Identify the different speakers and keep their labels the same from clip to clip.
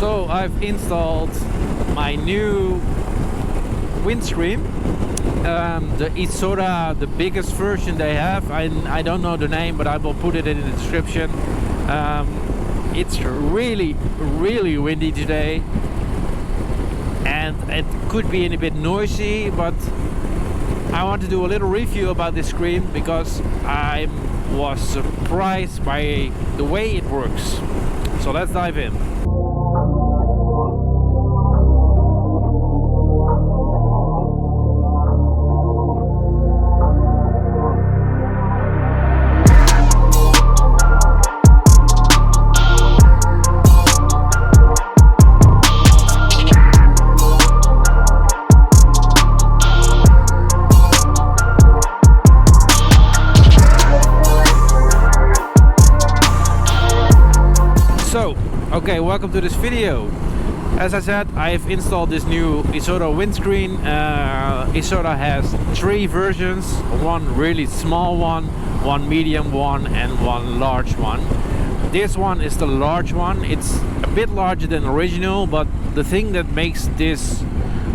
Speaker 1: So I've installed my new windscreen, the Isotta, the biggest version they have. I don't know the name, but I will put it in the description. It's really windy today, and it could be a bit noisy, but I want to do a little review about this screen because I was surprised by the way it works. So let's dive in. Okay, welcome to this video. As I said, I've installed this new Isotta windscreen. Isotta has 3 versions, one really small one medium one, and one large one. This one is the large one. It's a bit larger than original, but the thing that makes this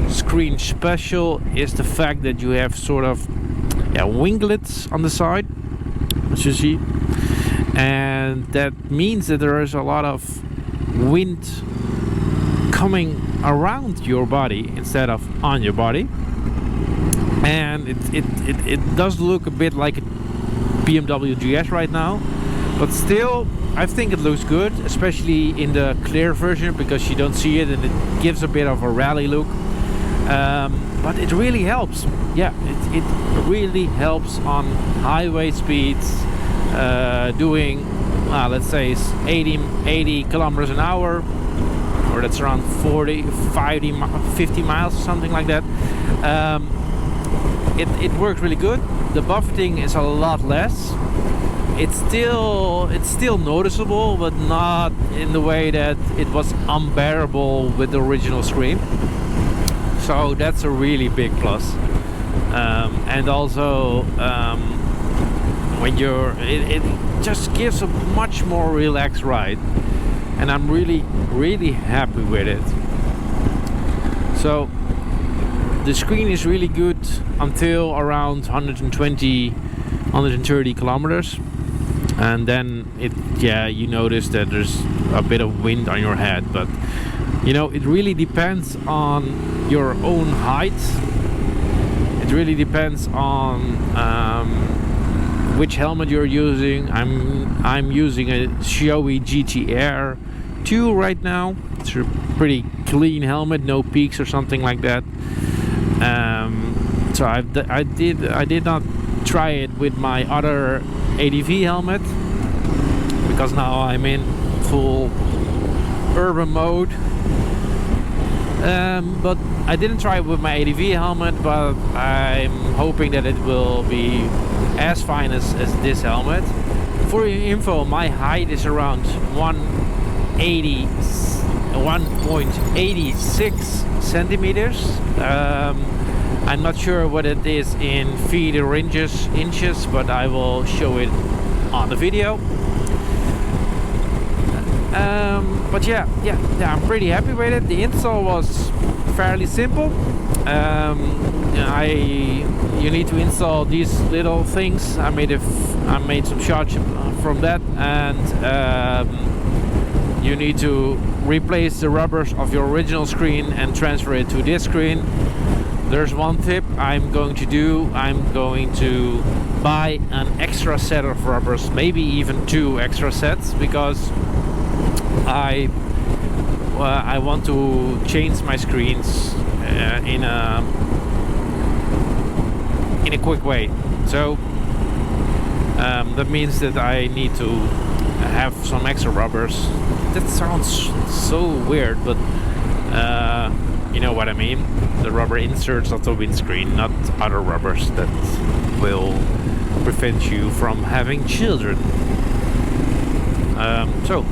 Speaker 1: screen special is the fact that you have sort of winglets on the side, as you see, and that means that there is a lot of wind coming around your body instead of on your body, and it does look a bit like a BMW GS right now, but still I think it looks good, especially in the clear version, because you don't see it and it gives a bit of a rally look. But it really helps. Yeah, it really helps on highway speeds, doing let's say 80 kilometers an hour, or that's around 50 miles or something like that. It works really good. The buffeting is a lot less. It's still noticeable, but not in the way that it was unbearable with the original screen. So that's a really big plus. And also when it just gives a much more relaxed ride, and I'm really happy with it. So the screen is really good until around 130 kilometers, and then you notice that there's a bit of wind on your head, but you know, it really depends on your own height. It really depends on which helmet you're using. I'm using a Shoei GT-R 2 right now. It's a pretty clean helmet, no peaks or something like that. So I did not try it with my other ADV helmet, because now I'm in full urban mode. But I didn't try it with my ADV helmet, but I'm hoping that it will be as fine as this helmet. For your info, my height is around 1.86 centimeters. I'm not sure what it is in feet or inches, but I will show it on the video. But yeah, I'm pretty happy with it. The install was fairly simple. You need to install these little things. I made some shots from that, and you need to replace the rubbers of your original screen and transfer it to this screen. There's one tip I'm going to do. I'm going to buy an extra set of rubbers, maybe even 2 extra sets, because I want to change my screens in a quick way. So that means that I need to have some extra rubbers. That sounds so weird, but you know what I mean. The rubber inserts of the windscreen, not other rubbers that will prevent you from having children. So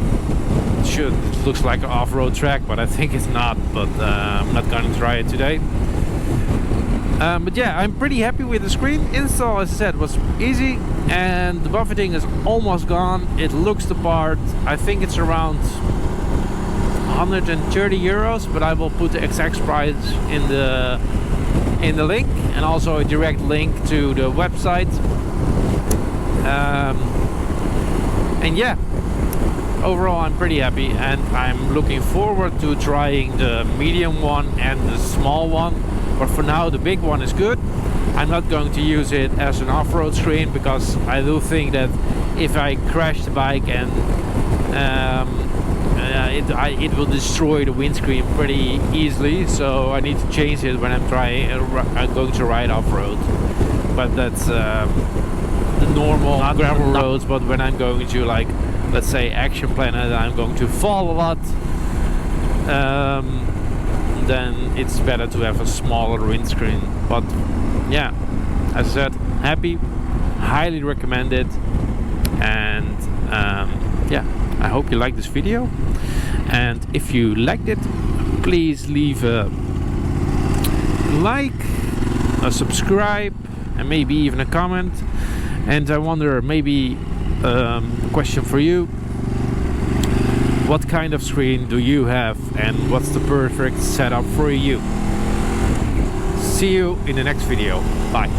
Speaker 1: it looks like an off-road track, but I think it's not. But I'm not gonna try it today. But yeah, I'm pretty happy with the screen. Install, as I said, was easy, and the buffeting is almost gone. It looks the part. I think it's around 130 euros, but I will put the exact price in the link, and also a direct link to the website. And yeah, overall I'm pretty happy, and I'm looking forward to trying the medium one and the small one. But for now the big one is good. I'm not going to use it as an off-road screen, because I do think that if I crash the bike and it will destroy the windscreen pretty easily, so I need to change it when I'm going to ride off-road. But that's the normal gravel roads. But when I'm going to, like, let's say Action Planet, I'm going to fall a lot, then it's better to have a smaller windscreen. But yeah, as I said, happy, highly recommend it. And yeah, I hope you like this video, and if you liked it, please leave a like, a subscribe, and maybe even a comment. And I wonder, maybe question for you: what kind of screen do you have, and what's the perfect setup for you? See you in the next video. Bye.